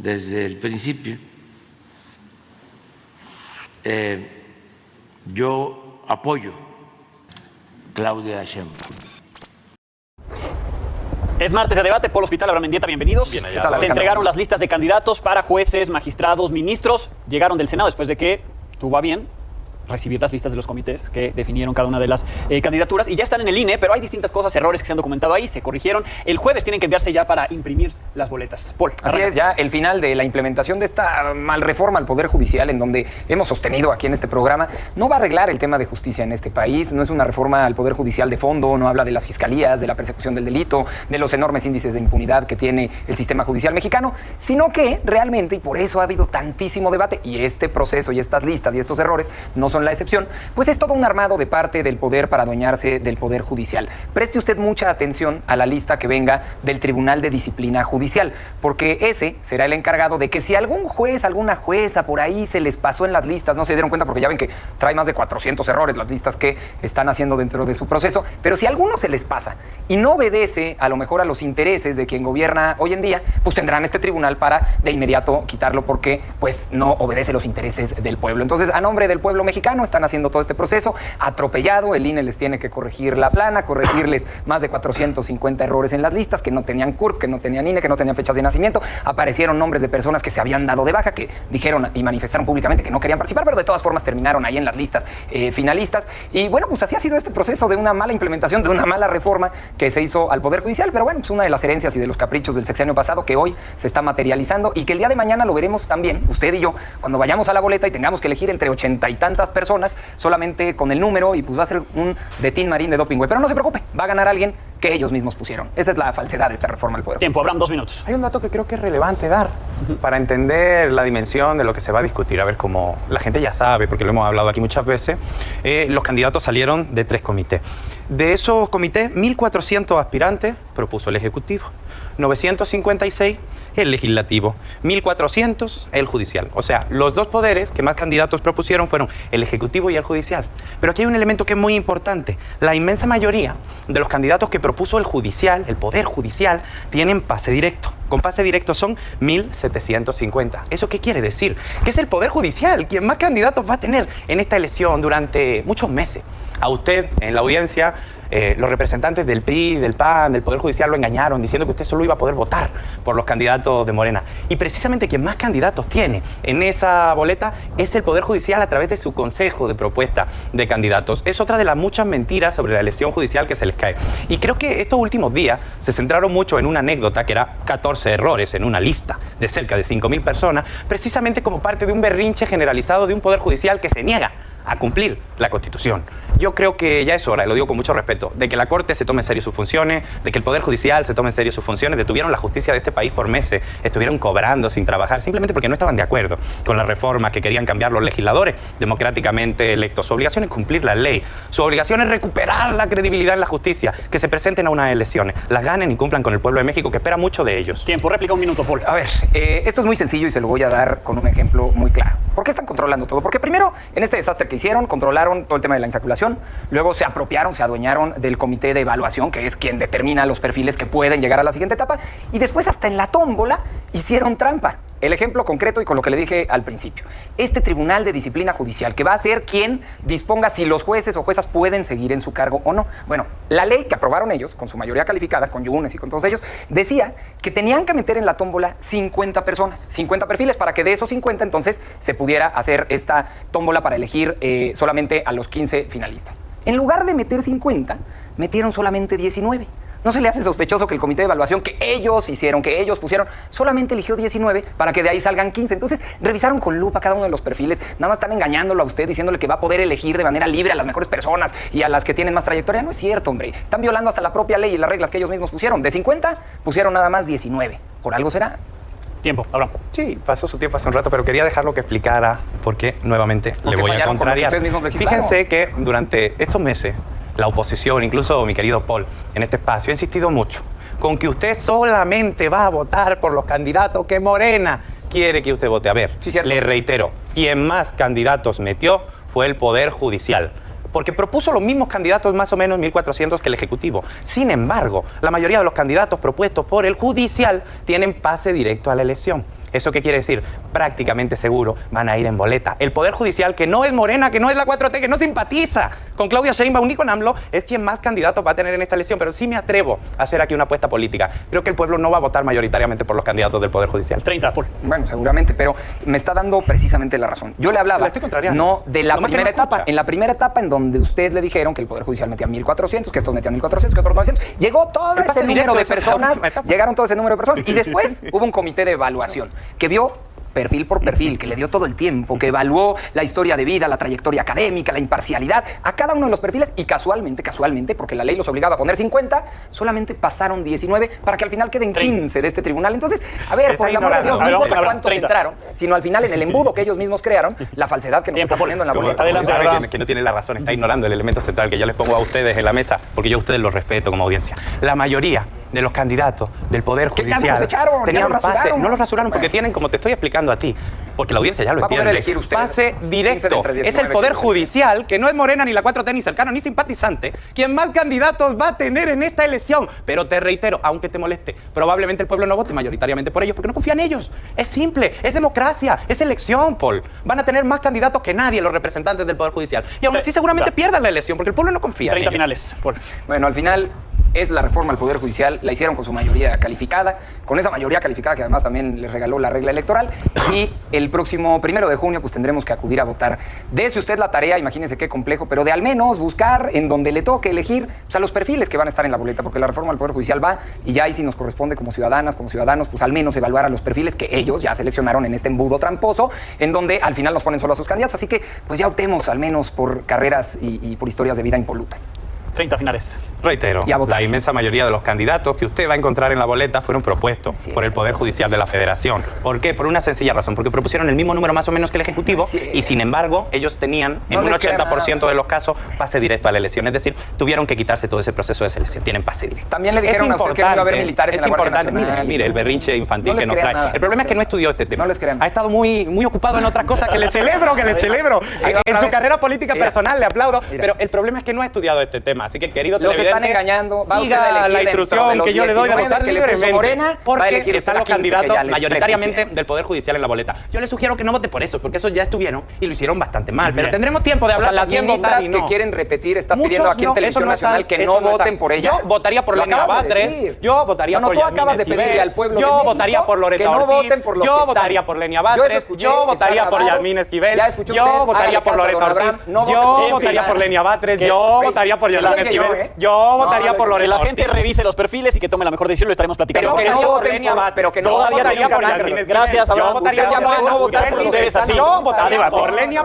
desde el principio. Yo apoyo a Claudia Sheinbaum. Es martes de debate. Polo Hospital, Abraham Mendieta, bienvenidos. Bien allá. Se entregaron las listas de candidatos para jueces, magistrados, ministros. Llegaron del Senado después de que tuvo a bien recibir las listas de los comités que definieron cada una de las candidaturas y ya están en el INE, pero hay distintas cosas, errores que se han documentado ahí, se corrigieron. El jueves tienen que enviarse ya para imprimir las boletas. Paul, así es, ya el final de la implementación de esta mal reforma al Poder Judicial, en donde hemos sostenido aquí en este programa, no va a arreglar el tema de justicia en este país, no es una reforma al Poder Judicial de fondo, no habla de las fiscalías, de la persecución del delito, de los enormes índices de impunidad que tiene el sistema judicial mexicano, sino que realmente, y por eso ha habido tantísimo debate, y este proceso y estas listas y estos errores no son la excepción, pues es todo un armado de parte del poder para adueñarse del Poder Judicial. Preste usted mucha atención a la lista que venga del Tribunal de Disciplina Judicial, porque ese será el encargado de que si algún juez, alguna jueza por ahí se les pasó en las listas, no se dieron cuenta porque ya ven que trae más de 400 errores las listas que están haciendo dentro de su proceso, pero si a alguno se les pasa y no obedece a lo mejor a los intereses de quien gobierna hoy en día, pues tendrán este tribunal para de inmediato quitarlo porque pues no obedece los intereses del pueblo. Entonces, a nombre del pueblo mexicano están haciendo todo este proceso atropellado. El INE les tiene que corregir la plana, corregirles más de 450 errores en las listas, que no tenían CURP, que no tenían INE, que no tenían fechas de nacimiento. Aparecieron nombres de personas que se habían dado de baja, que dijeron y manifestaron públicamente que no querían participar, pero de todas formas terminaron ahí en las listas finalistas. Y bueno, pues así ha sido este proceso de una mala implementación, de una mala reforma que se hizo al Poder Judicial, pero bueno, pues una de las herencias y de los caprichos del sexenio pasado que hoy se está materializando y que el día de mañana lo veremos también, usted y yo, cuando vayamos a la boleta y tengamos que elegir entre 80 y tantas personas, solamente con el número, y pues va a ser un de Tin Marín de doping, güey. Pero no se preocupe, va a ganar alguien que ellos mismos pusieron. Esa es la falsedad de esta reforma al Poder Tiempo, Judicial. Abraham, 2 minutos. Hay un dato que creo que es relevante dar para entender la dimensión de lo que se va a discutir. A ver, como la gente ya sabe, porque lo hemos hablado aquí muchas veces, los candidatos salieron de 3 comités. De esos comités, 1.400 aspirantes propuso el Ejecutivo, 956 el Legislativo, 1.400 el Judicial. O sea, los 2 poderes que más candidatos propusieron fueron el Ejecutivo y el Judicial. Pero aquí hay un elemento que es muy importante. La inmensa mayoría de los candidatos que propuso el Judicial, el Poder Judicial, tienen pase directo. Con pase directo son 1.750. ¿Eso qué quiere decir? Que es el Poder Judicial quien más candidatos va a tener en esta elección durante muchos meses. A usted, en la audiencia, los representantes del PRI, del PAN, del Poder Judicial lo engañaron diciendo que usted solo iba a poder votar por los candidatos de Morena. Y precisamente quien más candidatos tiene en esa boleta es el Poder Judicial a través de su consejo de propuesta de candidatos. Es otra de las muchas mentiras sobre la elección judicial que se les cae. Y creo que estos últimos días se centraron mucho en una anécdota que era 14 errores en una lista de cerca de 5.000 personas, precisamente como parte de un berrinche generalizado de un Poder Judicial que se niega a cumplir la Constitución. Yo creo que ya es hora, y lo digo con mucho respeto, de que la Corte se tome en serio sus funciones, de que el Poder Judicial se tome en serio sus funciones. Detuvieron la justicia de este país por meses, estuvieron cobrando sin trabajar, simplemente porque no estaban de acuerdo con las reformas que querían cambiar los legisladores democráticamente electos. Su obligación es cumplir la ley, su obligación es recuperar la credibilidad en la justicia, que se presenten a unas elecciones, las ganen y cumplan con el pueblo de México, que espera mucho de ellos. Tiempo, réplica, 1 minuto, Paul. A ver, esto es muy sencillo y se lo voy a dar con un ejemplo muy claro. ¿Por qué están controlando todo? Porque primero, en este desastre que hicieron, controlaron todo el tema de la insaculación, luego se apropiaron, se adueñaron del comité de evaluación, que es quien determina los perfiles que pueden llegar a la siguiente etapa, y después hasta en la tómbola hicieron trampa. El ejemplo concreto y con lo que le dije al principio. Este Tribunal de Disciplina Judicial, que va a ser quien disponga si los jueces o juezas pueden seguir en su cargo o no. Bueno, la ley que aprobaron ellos, con su mayoría calificada, con Yunes y con todos ellos, decía que tenían que meter en la tómbola 50 personas, 50 perfiles, para que de esos 50 entonces se pudiera hacer esta tómbola para elegir solamente a los 15 finalistas. En lugar de meter 50, metieron solamente 19. ¿No se le hace sospechoso que el comité de evaluación que ellos hicieron, que ellos pusieron, solamente eligió 19 para que de ahí salgan 15? Entonces, revisaron con lupa cada uno de los perfiles, nada más están engañándolo a usted, diciéndole que va a poder elegir de manera libre a las mejores personas y a las que tienen más trayectoria. No es cierto, hombre. Están violando hasta la propia ley y las reglas que ellos mismos pusieron. De 50, pusieron nada más 19. ¿Por algo será? Tiempo, Abraham. Sí, pasó su tiempo hace un rato, pero quería dejarlo que explicara porque nuevamente le voy a contrariar. Fíjense que durante estos meses la oposición, incluso mi querido Paul, en este espacio, ha insistido mucho con que usted solamente va a votar por los candidatos que Morena quiere que usted vote. A ver, sí, le reitero, quien más candidatos metió fue el Poder Judicial, porque propuso los mismos candidatos, más o menos 1.400 que el Ejecutivo. Sin embargo, la mayoría de los candidatos propuestos por el Judicial tienen pase directo a la elección. ¿Eso qué quiere decir? Prácticamente seguro van a ir en boleta. El Poder Judicial, que no es Morena, que no es la 4T, que no simpatiza con Claudia Sheinbaum ni con AMLO, es quien más candidatos va a tener en esta elección. Pero sí me atrevo a hacer aquí una apuesta política. Creo que el pueblo no va a votar mayoritariamente por los candidatos del Poder Judicial. 30, Paul. Bueno, seguramente, pero me está dando precisamente la razón. Yo le hablaba, La estoy contrariando. no de la Nomás que primera no escucha. etapa. En la primera etapa, en donde usted le dijeron que el Poder Judicial metía 1.400, que estos metían 1.400, que otros 900, llegó todo El pase ese número directo, de esa es la personas, última etapa. llegaron todo ese número de personas, y después hubo un comité de evaluación que vio perfil por perfil, que le dio todo el tiempo, que evaluó la historia de vida, la trayectoria académica, la imparcialidad, a cada uno de los perfiles, y casualmente, porque la ley los obligaba a poner 50, solamente pasaron 19 para que al final queden 15 de este tribunal. Entonces, a ver, por el amor de Dios, no A ver, importa vamos, cuántos 30. entraron, sino al final en el embudo que ellos mismos crearon, la falsedad que nos Tiempo, está poniendo en la como boleta. adelante. Sabe que no tiene la razón, está ignorando el elemento central que yo les pongo a ustedes en la mesa, porque yo a ustedes los respeto como audiencia. La mayoría de los candidatos del Poder Que ya Judicial los echaron, ya tenían los pase, rasuraron. no los rasuraron porque Bueno. tienen, como te estoy explicando a ti, porque la audiencia ya lo Va a poder entiende. elegir usted. Pase 15 de directo. entre 19, Es el Poder 15. Judicial, que no es Morena, ni la 4T, ni cercano, ni simpatizante, quien más candidatos va a tener en esta elección. Pero te reitero, aunque te moleste, probablemente el pueblo no vote mayoritariamente por ellos, porque no confía en ellos. Es simple, es democracia, es elección, Paul. Van a tener más candidatos que nadie los representantes del Poder Judicial. Y aún así seguramente pierdan la elección, porque el pueblo no confía en 30 ellos. finales, Paul. Bueno, al final es la reforma al Poder Judicial, la hicieron con su mayoría calificada, con esa mayoría calificada que además también les regaló la regla electoral, y el próximo 1 de junio pues tendremos que acudir a votar. Dese usted la tarea, imagínense qué complejo, pero de al menos buscar en donde le toque elegir pues, a los perfiles que van a estar en la boleta, porque la reforma al Poder Judicial va, y ya ahí sí nos corresponde como ciudadanas, como ciudadanos, pues al menos evaluar a los perfiles que ellos ya seleccionaron en este embudo tramposo, en donde al final nos ponen solo a sus candidatos, así que pues ya optemos al menos por carreras y por historias de vida impolutas. 30 finales. Reitero, Y a votar. la inmensa mayoría de los candidatos que usted va a encontrar en la boleta fueron propuestos Sí. por el Poder Judicial de la Federación. ¿Por qué? Por una sencilla razón, porque propusieron el mismo número más o menos que el Ejecutivo Sí. y sin embargo ellos tenían en No un les queda 80% nada. de los casos pase directo a la elección, es decir, tuvieron que quitarse todo ese proceso de selección, tienen pase directo. También le dijeron a usted que no iba a haber militares en la Guardia Nacional. Mire, el berrinche infantil No les que nos crean trae. nada, El problema no es que no les estudió este tema. No les crean. Ha estado muy ocupado en otras cosas que le celebro, Ahí va en otra su vez. carrera política Mira. personal, le aplaudo, Mira. pero el problema es que no ha estudiado este tema, así que querido Los televidente, están engañando. Va usted a siga elegir la dentro de instrucción los que yo le doy de 19 votar que le puso libremente, Morena, va a porque elegir usted están a los 15 que candidatos ya les mayoritariamente prepusieron. del Poder Judicial en la boleta. Yo le sugiero que no vote por eso, porque esos ya estuvieron y lo hicieron bastante mal, pero Bien. tendremos tiempo de O sea, hablar las de quién votar ministras y no. que quieren repetir, estás Muchos pidiendo aquí en no, Televisión eso no Nacional está- que eso no está. voten por ellas. Yo votaría por Lo Lenia acabas de Batres, decir. yo votaría No, por tú Yasmín acabas de pedirle Esquivel, al pueblo de yo México votaría por Loreta que no Ortiz, voten por los yo que votaría están. por Lenia Yo eso Batres, escuché, yo está votaría por grabado. Yasmín Esquivel, Ya escuchó yo usted, votaría hágale por caso a Loreta don Ortiz, Abraham, no yo vote. votaría por Lenia Batres, Que- yo Ey, votaría por que la Yasmín gente- Esquivel, yo No, votaría por Que Loreta la Ortiz. gente revise los perfiles y que tome la mejor decisión, lo estaremos platicando. Pero que Yo no votaría por voten Lenia por- Batres, pero que no yo voten votaría por por Lenia Yasmín Batres. Esquivel, Gracias, yo Abraham. votaría Usted por llamó a no votar por Ustedes ustedes así. Yo votaría A debate. por Lenia